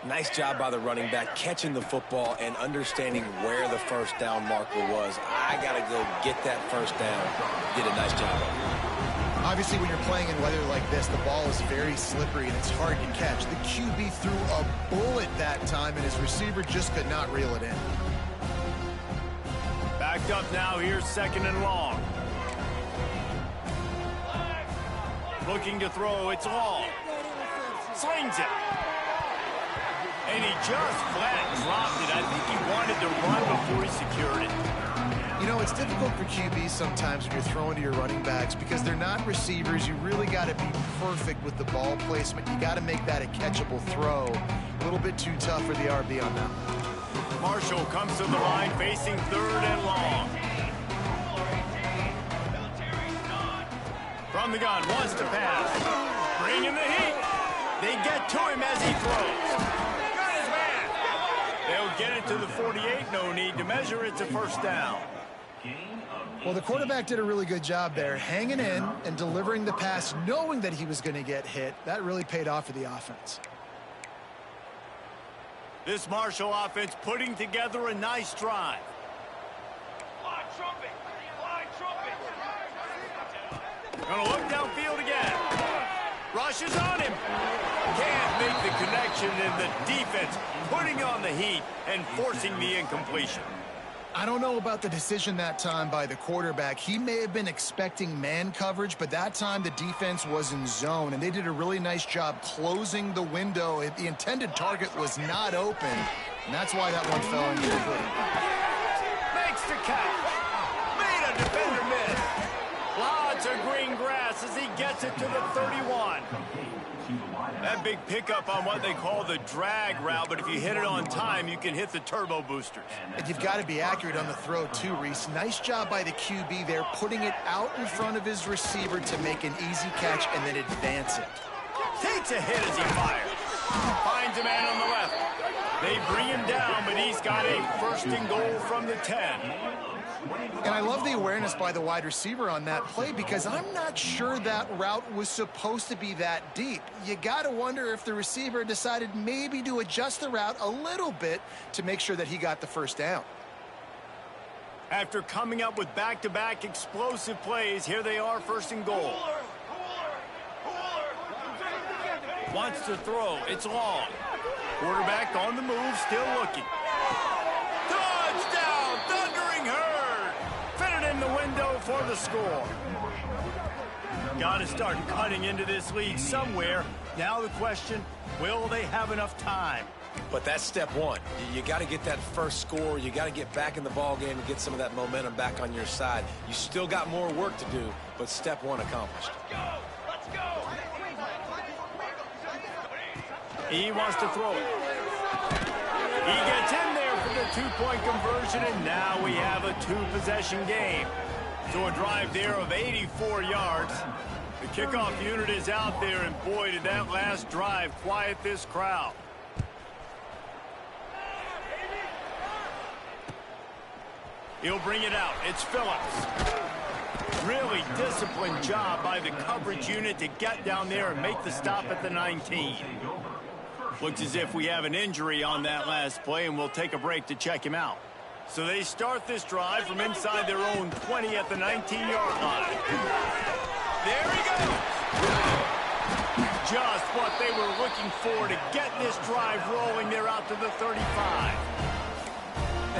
Speaker 4: Nice job by the running back catching the football and understanding where the first down marker was. I got to go get that first down. Did a nice job of it.
Speaker 5: Obviously, when you're playing in weather like this, the ball is very slippery and it's hard to catch. The QB threw a bullet that time, and his receiver just could not reel it in.
Speaker 1: Backed up now. Here's 2nd and long. Looking to throw. It's Long. Slings it. And he just flat dropped it. I think he wanted to run before he secured it.
Speaker 5: You know, it's difficult for QBs sometimes when you're throwing to your running backs because they're not receivers. You really got to be perfect with the ball placement. You got to make that a catchable throw. A little bit too tough for the RB on that.
Speaker 1: Marshall comes to the line facing 3rd and long. From the gun, wants to pass. Bringing the heat. They get to him as he throws. Got his man. They'll get it to the 48. No need to measure. It's a 1st down.
Speaker 5: Well, the quarterback did a really good job there, hanging in and delivering the pass, knowing that he was going to get hit. That really paid off for the offense.
Speaker 1: This Marshall offense putting together a nice drive.
Speaker 3: Fly trumpet! Fly trumpet!
Speaker 1: Gonna look downfield again. Rushes on him. Can't make the connection, and the defense putting on the heat and forcing the incompletion.
Speaker 5: I don't know about the decision that time by the quarterback. He may have been expecting man coverage, but that time the defense was in zone, and they did a really nice job closing the window. The intended target was not open, and that's why that one fell incomplete.
Speaker 1: Makes the catch. Made a defender miss. Lots of green grass as he gets it to the 31. That big pickup on what they call the drag route, but if you hit it on time, you can hit the turbo boosters.
Speaker 5: And you've got to be accurate on the throw too, Reese. Nice job by the QB there, putting it out in front of his receiver to make an easy catch and then advance it.
Speaker 1: Takes a hit as he fires. Finds a man on the left. They bring him down, but he's got a 1st and goal from the 10.
Speaker 5: And I love the awareness by the wide receiver on that play because I'm not sure that route was supposed to be that deep. You got to wonder if the receiver decided maybe to adjust the route a little bit to make sure that he got the 1st down.
Speaker 1: After coming up with back-to-back explosive plays, here they are, 1st and goal. Wants to throw. It's Long. Quarterback on the move, still looking. Touchdown, Thundering Herd! Fitted in the window for the score. Got to start cutting into this lead somewhere. Now the question, will they have enough time?
Speaker 4: But that's step one. You got to get that first score. You got to get back in the ball game and get some of that momentum back on your side. You still got more work to do, but step one accomplished.
Speaker 3: Let's go!
Speaker 1: He wants to throw it. He gets in there for the 2-point conversion, and now we have a 2-possession game. So a drive there of 84 yards. The kickoff unit is out there, and boy, did that last drive quiet this crowd. He'll bring it out. It's Phillips. Really disciplined job by the coverage unit to get down there and make the stop at the 19. Looks as if we have an injury on that last play, and we'll take a break to check him out. So they start this drive from inside their own 20 at the 19-yard line. There he goes. Just what they were looking for to get this drive rolling. They're out to the 35.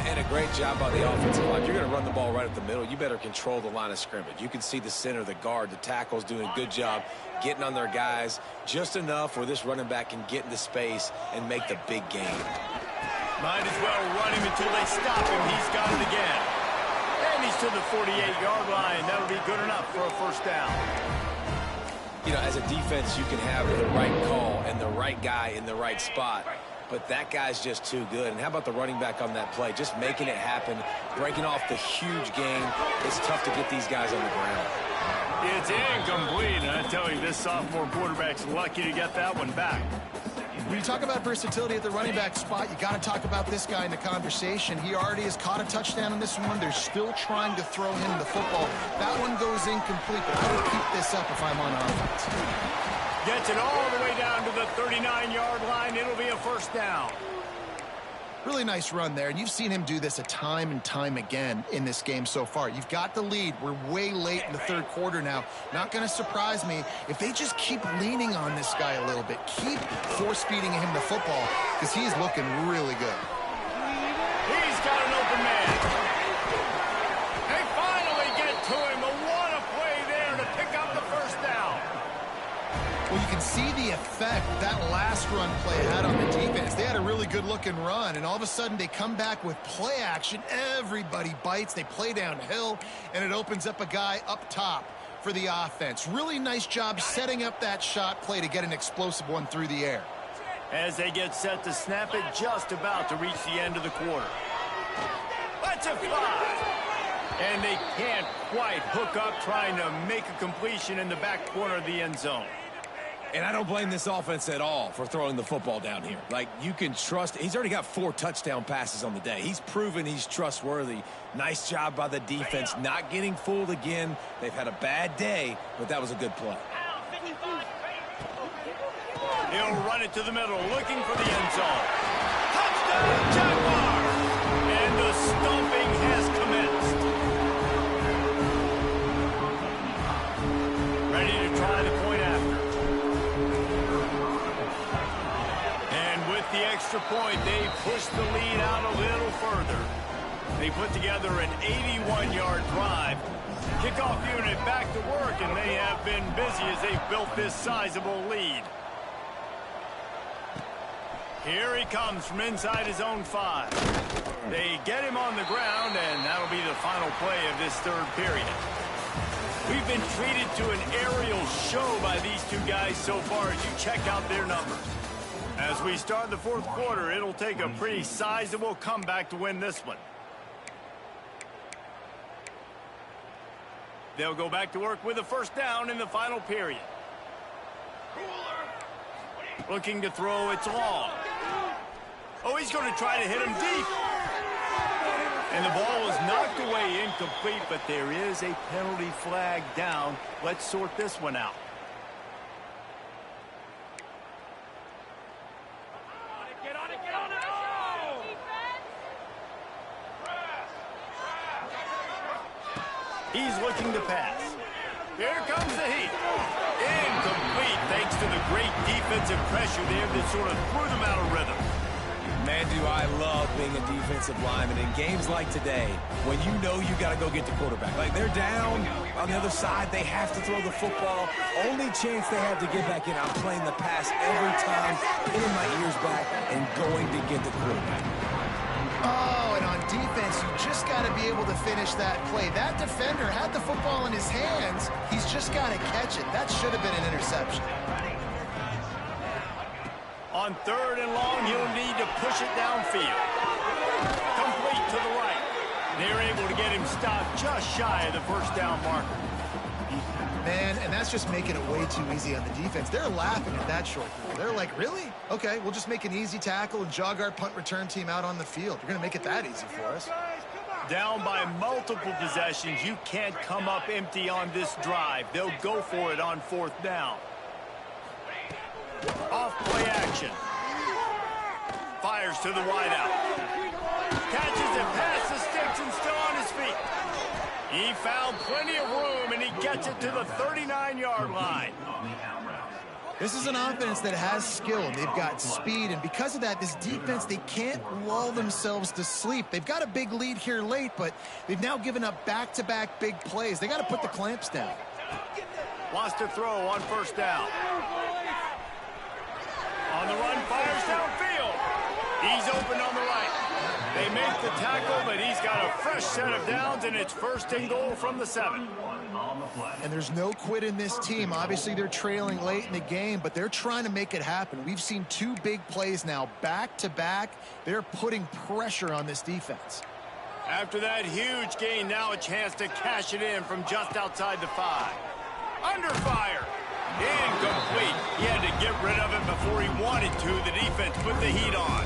Speaker 4: And a great job by the offensive line. If you're going to run the ball right up the middle, you better control the line of scrimmage. You can see the center, the guard, the tackles doing a good job getting on their guys just enough where this running back can get into space and make the big gain.
Speaker 1: Might as well run him until they stop him. He's got it again. And he's to the 48-yard line. That'll be good enough for a first down.
Speaker 4: You know, as a defense, you can have the right call and the right guy in the right spot. But that guy's just too good. And how about the running back on that play? Just making it happen, breaking off the huge gain. It's tough to get these guys on the ground.
Speaker 1: It's incomplete. And I tell you, this sophomore quarterback's lucky to get that one back.
Speaker 5: When you talk about versatility at the running back spot, you got to talk about this guy in the conversation. He already has caught a touchdown in this one. They're still trying to throw him the football. That one goes incomplete, but I would keep this up if I'm on offense.
Speaker 1: Gets it all the way down to the 39-yard line. It'll be a first down.
Speaker 5: Really nice run there, and you've seen him do this a time and time again in this game so far. You've got the lead. We're way late in the third quarter now. Not going to surprise me if they just keep leaning on this guy a little bit. Keep force-feeding him the football because he's looking really good.
Speaker 1: He's got an open man. They finally get to him. What a play there to pick up the first down.
Speaker 5: Well, you can see the effect that last run play had on the defense. They had a really good-looking run, and all of a sudden they come back with play action. Everybody bites. They play downhill, and it opens up a guy up top for the offense. Really nice job setting up that shot play to get an explosive one through the air.
Speaker 1: As they get set to snap it, just about to reach the end of the quarter. That's a fly. And they can't quite hook up trying to make a completion in the back corner of the end zone.
Speaker 4: And I don't blame this offense at all for throwing the football down here. Like, you can trust. He's already got 4 touchdown passes on the day. He's proven he's trustworthy. Nice job by the defense, not getting fooled again. They've had a bad day, but that was a good play.
Speaker 1: He'll run it to the middle, looking for the end zone. Touchdown, Jaguars! And the stomping has commenced. Ready to try the point after. The extra point, they push the lead out a little further. They put together an 81-yard drive. Kickoff unit back to work, and they have been busy as they've built this sizable lead. Here he comes from inside his own 5. They get him on the ground, and that'll be the final play of this third period. We've been treated to an aerial show by these two guys so far as you check out their numbers. As we start the fourth quarter, it'll take a pretty sizable comeback to win this one. They'll go back to work with a first down in the final period. Looking to throw, it's long. Oh, he's going to try to hit him deep. And the ball was knocked away incomplete, but there is a penalty flag down. Let's sort this one out. He's looking to pass. Here comes the heat. Incomplete thanks to the great defensive pressure there that sort of threw them out of rhythm.
Speaker 4: Man, do I love being a defensive lineman in games like today when you know you got to go get the quarterback. Like, they're down on the other side. They have to throw the football. Only chance they have to get back in. I'm playing the pass every time, pinning my ears back and going to get the quarterback.
Speaker 5: Oh, and on defense, you just got to be able to finish that play. That defender had the football in his hands. He's just got to catch it. That should have been an interception.
Speaker 1: On third and long, he'll need to push it downfield. Complete to the right. They're able to get him stopped just shy of the first down marker.
Speaker 5: Man, and that's just making it way too easy on the defense. They're laughing at that short throw. They're like, really? Okay, we'll just make an easy tackle and jog our punt return team out on the field. You're going to make it that easy for us.
Speaker 1: Down by multiple possessions, you can't come up empty on this drive. They'll go for it on 4th down. Off play action. Fires to the wideout. Catches it past the sticks and still on his feet. He found plenty of room, and he gets it to the 39-yard line.
Speaker 5: This is an offense that has skill, and they've got speed, and because of that, this defense, they can't lull themselves to sleep. They've got a big lead here late, but they've now given up back-to-back big plays. They got to put the clamps down.
Speaker 1: Wants to throw on 1st down. On the run, fires downfield. He's open on the right. They make the tackle, but he's got a fresh set of downs, and it's 1st and goal from the 7.
Speaker 5: And there's no quit in this team. Obviously, they're trailing late in the game, but they're trying to make it happen. We've seen 2 big plays now, back-to-back. They're putting pressure on this defense.
Speaker 1: After that huge gain, now a chance to cash it in from just outside the 5. Under fire. Incomplete. He had to get rid of it before he wanted to. The defense put the heat on.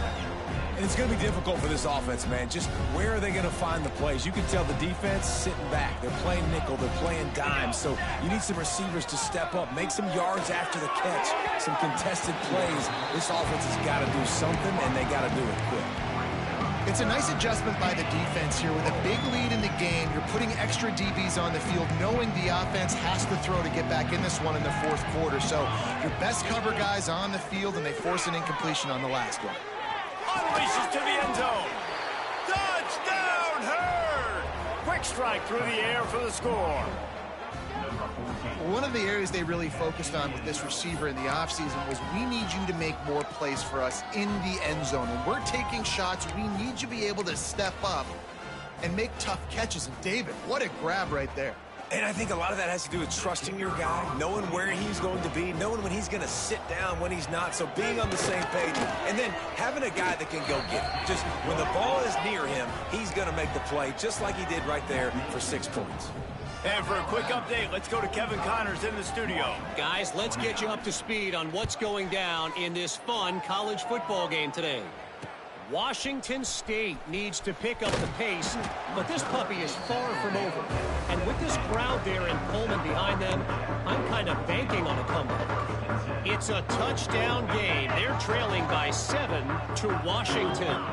Speaker 4: And it's going to be difficult for this offense, man. Just where are they going to find the plays? You can tell the defense sitting back. They're playing nickel. They're playing dime. So you need some receivers to step up, make some yards after the catch, some contested plays. This offense has got to do something, and they got to do it quick.
Speaker 5: It's a nice adjustment by the defense here. With a big lead in the game, you're putting extra DBs on the field, knowing the offense has to throw to get back in this one in the 4th quarter. So your best cover guys on the field, and they force an incompletion on the last one.
Speaker 1: Unleashes to the end zone. Touchdown, Hurd! Quick strike through the air for the score.
Speaker 5: One of the areas they really focused on with this receiver in the offseason was we need you to make more plays for us in the end zone. When we're taking shots, we need you to be able to step up and make tough catches. And David, what a grab right there.
Speaker 4: And I think a lot of that has to do with trusting your guy, knowing where he's going to be, knowing when he's going to sit down, when he's not. So being on the same page, and then having a guy that can go get it. Just when the ball is near him, he's going to make the play, just like he did right there for 6 points.
Speaker 1: And for a quick update, let's go to Kevin Connors in the studio.
Speaker 6: Guys, let's get you up to speed on what's going down in this fun college football game today. Washington State needs to pick up the pace, but this puppy is far from over. And with this crowd there in Pullman behind them, I'm kind of banking on a comeback. It's a touchdown game. They're trailing by 7 to Washington.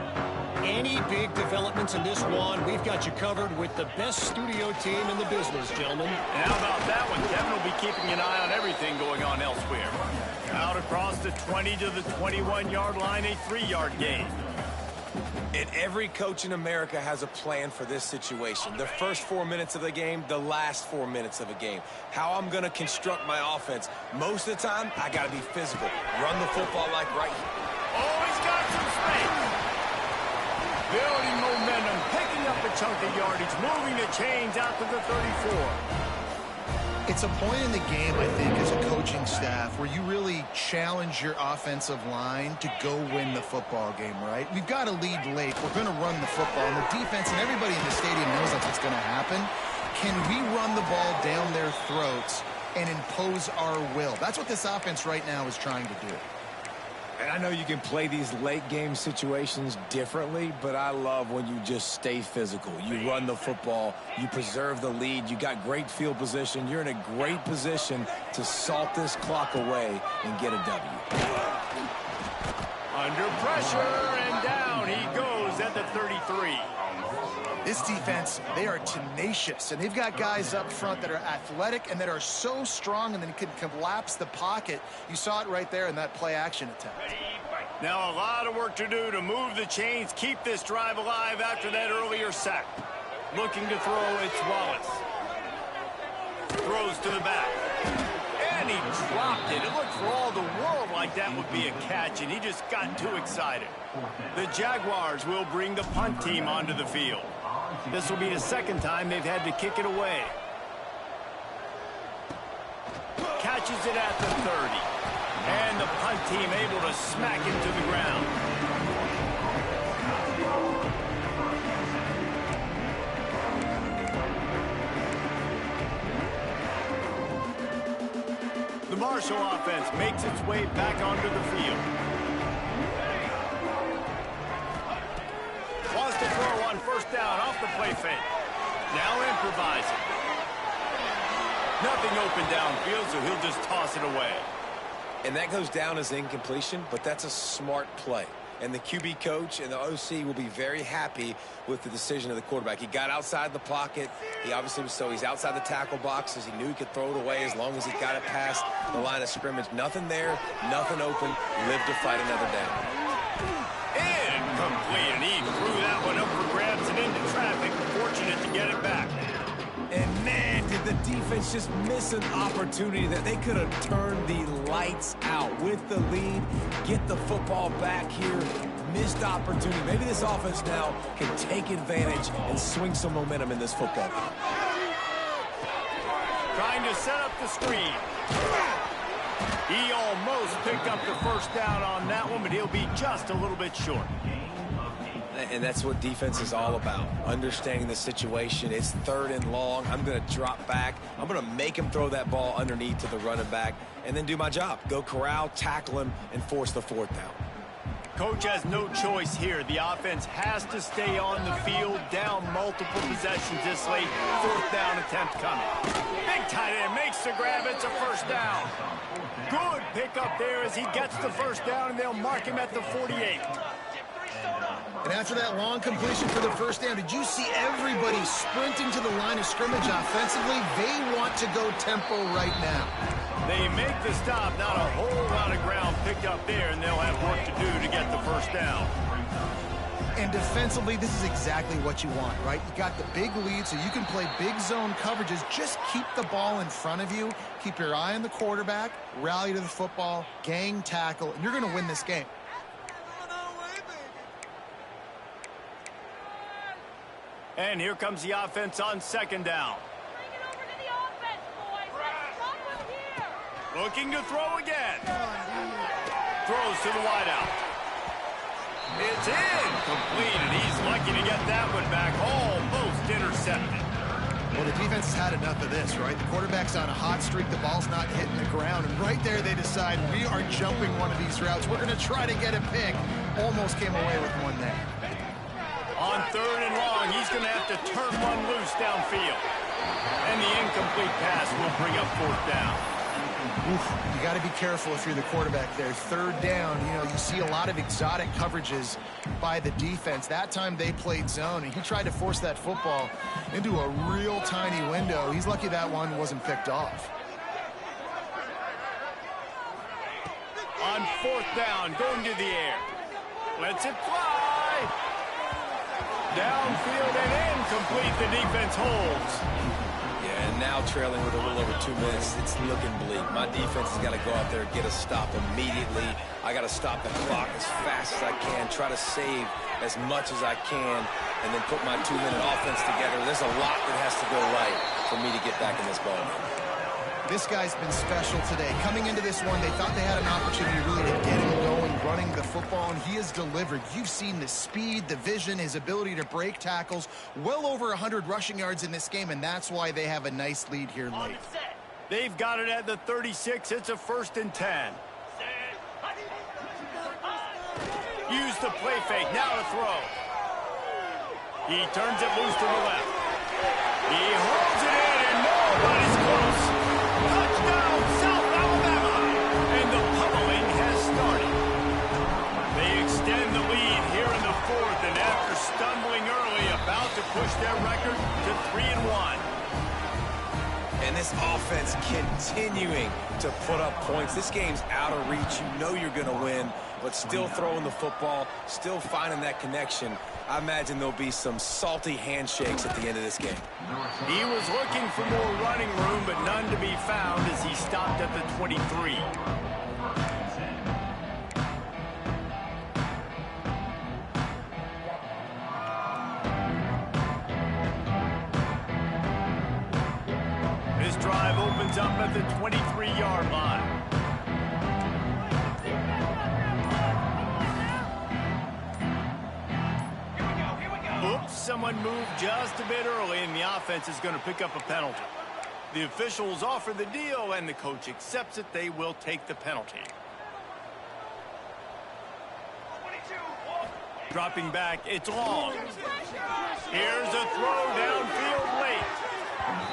Speaker 6: Any big developments in this one, we've got you covered with the best studio team in the business, gentlemen.
Speaker 1: And how about that one? Kevin will be keeping an eye on everything going on elsewhere. Out across the 20 to the 21-yard line, a 3-yard gain.
Speaker 4: And every coach in America has a plan for this situation. The first 4 minutes of the game, the last 4 minutes of a game. How I'm going to construct my offense. Most of the time, I got to be physical. Run the football like right here.
Speaker 1: Oh, he's got some space. Building momentum, picking up a chunk of yardage, moving the chains out to the 34.
Speaker 5: It's a point in the game, I think, as a coaching staff where you really challenge your offensive line to go win the football game, right? We've got to lead late. We're going to run the football. And the defense and everybody in the stadium knows that's what's going to happen. Can we run the ball down their throats and impose our will? That's what this offense right now is trying to do.
Speaker 4: And I know you can play these late game situations differently, but I love when you just stay physical. You run the football, you preserve the lead, you got great field position, you're in a great position to salt this clock away and get a W.
Speaker 1: Under pressure, and down he goes at the 33.
Speaker 5: This defense, they are tenacious, and they've got guys up front that are athletic and that are so strong and then can collapse the pocket. You saw it right there in that play-action attempt.
Speaker 1: Now a lot of work to do to move the chains, keep this drive alive after that earlier sack. Looking to throw, it's Wallace. Throws to the back. And he dropped it. It looked for all the world like that would be a catch, and he just got too excited. The Jaguars will bring the punt team onto the field. This will be the second time they've had to kick it away. Catches it at the 30. And the punt team able to smack him to the ground. The Marshall offense makes its way back onto the field. Wants to throw on first down off the play fake. Now improvising. Nothing open downfield, so he'll just toss it away.
Speaker 4: And that goes down as incompletion, but that's a smart play. And the QB coach and the OC will be very happy with the decision of the quarterback. He got outside the pocket. He obviously was he's outside the tackle boxes. He knew he could throw it away as long as he got it past the line of scrimmage. Nothing there, nothing open. Live to fight another down.
Speaker 1: Incomplete, and he threw that one up for grabs and into traffic. Fortunate to get it back.
Speaker 4: And man, did the defense just miss an opportunity that they could have turned the lights out with the lead, get the football back here. Missed opportunity. Maybe this offense now can take advantage and swing some momentum in this football game.
Speaker 1: Trying to set up the screen. He almost picked up the first down on that one, but he'll be just a little bit short.
Speaker 4: And that's what defense is all about, understanding the situation. It's 3rd and long. I'm going to drop back. I'm going to make him throw that ball underneath to the running back and then do my job. Go corral, tackle him, and force the 4th down.
Speaker 1: Coach has no choice here. The offense has to stay on the field, down multiple possessions this late. 4th down attempt coming. Big tight end makes the grab. It's a first down. Good pickup there as he gets the first down, and they'll mark him at the 48.
Speaker 5: And after that long completion for the first down, did you see everybody sprinting to the line of scrimmage offensively? They want to go tempo right now.
Speaker 1: They make the stop, not a whole lot of ground picked up there, and they'll have work to do to get the first down.
Speaker 5: And defensively, this is exactly what you want, right? You got the big lead, so you can play big zone coverages. Just keep the ball in front of you. Keep your eye on the quarterback, rally to the football, gang tackle, and you're going to win this game.
Speaker 1: And here comes the offense on 2nd down.
Speaker 3: Bring it over to the offense, boys. Let's stop them here.
Speaker 1: Looking to throw again. Throws to the wideout. It's incomplete, and he's lucky to get that one back. Almost intercepted.
Speaker 5: Well, the defense has had enough of this, right? The quarterback's on a hot streak. The ball's not hitting the ground. And right there, they decide, we are jumping one of these routes. We're going to try to get a pick. Almost came away with one there.
Speaker 1: On 3rd and long, he's going to have to turn one loose downfield. And the incomplete pass will bring up 4th down.
Speaker 5: Oof, you got to be careful if you're the quarterback there. 3rd down, you know, you see a lot of exotic coverages by the defense. That time they played zone, and he tried to force that football into a real tiny window. He's lucky that one wasn't picked off.
Speaker 1: On 4th down, going to the air. Lets it fly. Downfield and incomplete. The defense holds.
Speaker 4: Yeah, and now trailing with a little over 2 minutes, it's looking bleak. My defense has got to go out there and get a stop immediately. I got to stop the clock as fast as I can, try to save as much as I can, and then put my 2-minute offense together. There's a lot that has to go right for me to get back in this ball game.
Speaker 5: This guy's been special today. Coming into this one, they thought they had an opportunity really to get him going, running the football, and he has delivered. You've seen the speed, the vision, his ability to break tackles. Well over 100 rushing yards in this game, and that's why they have a nice lead here late.
Speaker 1: They've got it at the 36. It's a 1st and 10. Use the play fake. Now to throw. He turns it loose to the left. He holds it in, and nobody's close. Touchdown, South Alabama! And the pummeling has started. They extend the lead here in the 4th, and after stumbling early, about to push their record to 3-1.
Speaker 4: And this offense continuing to put up points. This game's out of reach. You know you're going to win, but still throwing the football, still finding that connection. I imagine there'll be some salty handshakes at the end of this game.
Speaker 1: He was looking for more running room, but none to be found as he stopped at the 23. This drive opens up at the 23-yard line. Oops, someone moved just a bit early, and the offense is going to pick up a penalty. The officials offer the deal, and the coach accepts it. They will take the penalty. Dropping back, it's long. Here's a throw downfield late.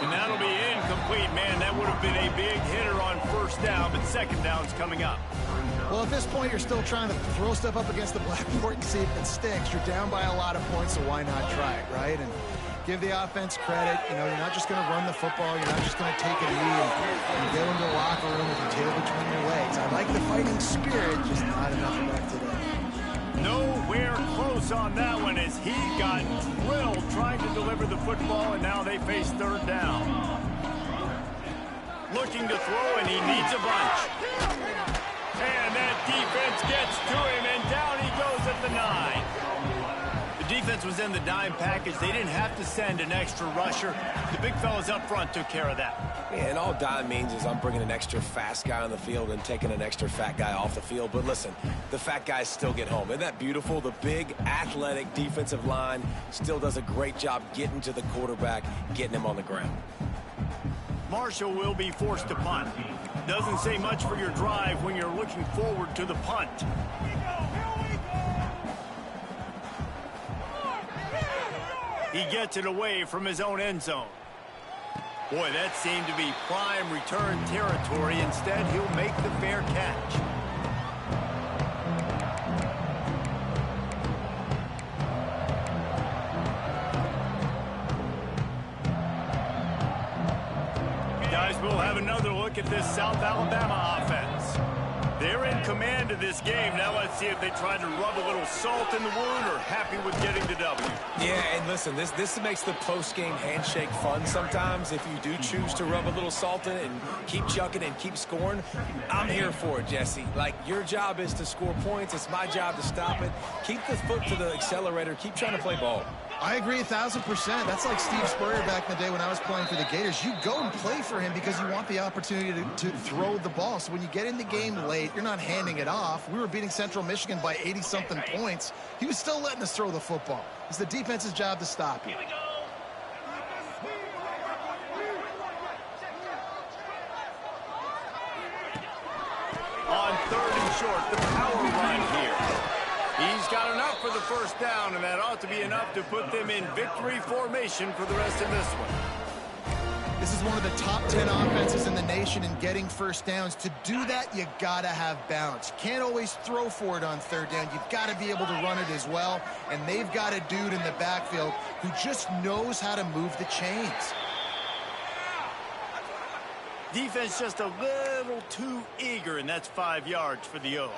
Speaker 1: And that'll be incomplete. Man, that would have been a big hitter on first down, but second down's coming up.
Speaker 5: Well, at this point, you're still trying to throw stuff up against the blackboard and see if it sticks. You're down by a lot of points, so why not try it, right? And give the offense credit. You know, you're not just going to run the football. You're not just going to take a knee and go into the locker room with your tail between your legs. I like the fighting spirit, just not enough of that today.
Speaker 1: Nowhere close on that one as he got drilled trying to deliver the football, and now they face third down. Looking to throw, and he needs a bunch. And that defense gets to him, and down he goes at the 9. The defense was in the dime package. They didn't have to send an extra rusher. The big fellas up front took care of that.
Speaker 4: Yeah, and all dime means is I'm bringing an extra fast guy on the field and taking an extra fat guy off the field. But listen, the fat guys still get home. Isn't that beautiful? The big, athletic defensive line still does a great job getting to the quarterback, getting him on the ground.
Speaker 1: Marshall will be forced to punt. Doesn't say much for your drive when you're looking forward to the punt. He gets it away from his own end zone. Boy, that seemed to be prime return territory. Instead, he'll make the fair catch. Guys, we'll have another look at this South Alabama offense. They're in command of this game. Now let's see if they try to rub a little salt in the wound or happy with getting the W.
Speaker 4: Yeah, and listen, this makes the post-game handshake fun sometimes. If you do choose to rub a little salt in it and keep chucking and keep scoring, I'm here for it, Jesse. Like, your job is to score points. It's my job to stop it. Keep the foot to the accelerator. Keep trying to play ball.
Speaker 5: I agree 1,000%. That's like Steve Spurrier back in the day when I was playing for the Gators. You go and play for him because you want the opportunity to throw the ball. So when you get in the game late, you're not handing it off. We were beating Central Michigan by 80-something points. He was still letting us throw the football. It's the defense's job to stop you.
Speaker 1: On third and short, the power run here. He's got enough for the first down, and that ought to be enough to put them in victory formation for the rest of this one.
Speaker 5: This is one of the top 10 offenses in the nation in getting first downs. To do that, you got to have balance. You can't always throw for it on third down. You've got to be able to run it as well, and they've got a dude in the backfield who just knows how to move the chains.
Speaker 1: Defense just a little too eager, and that's 5 yards for the O.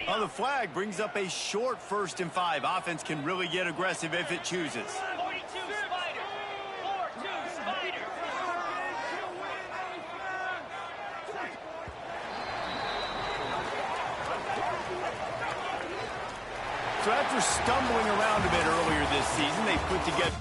Speaker 1: Oh, the flag brings up a short 1st and 5. Offense can really get aggressive if it chooses.
Speaker 3: 42 Spider. 4-2 Spider.
Speaker 1: So after stumbling around a bit earlier this season, they put together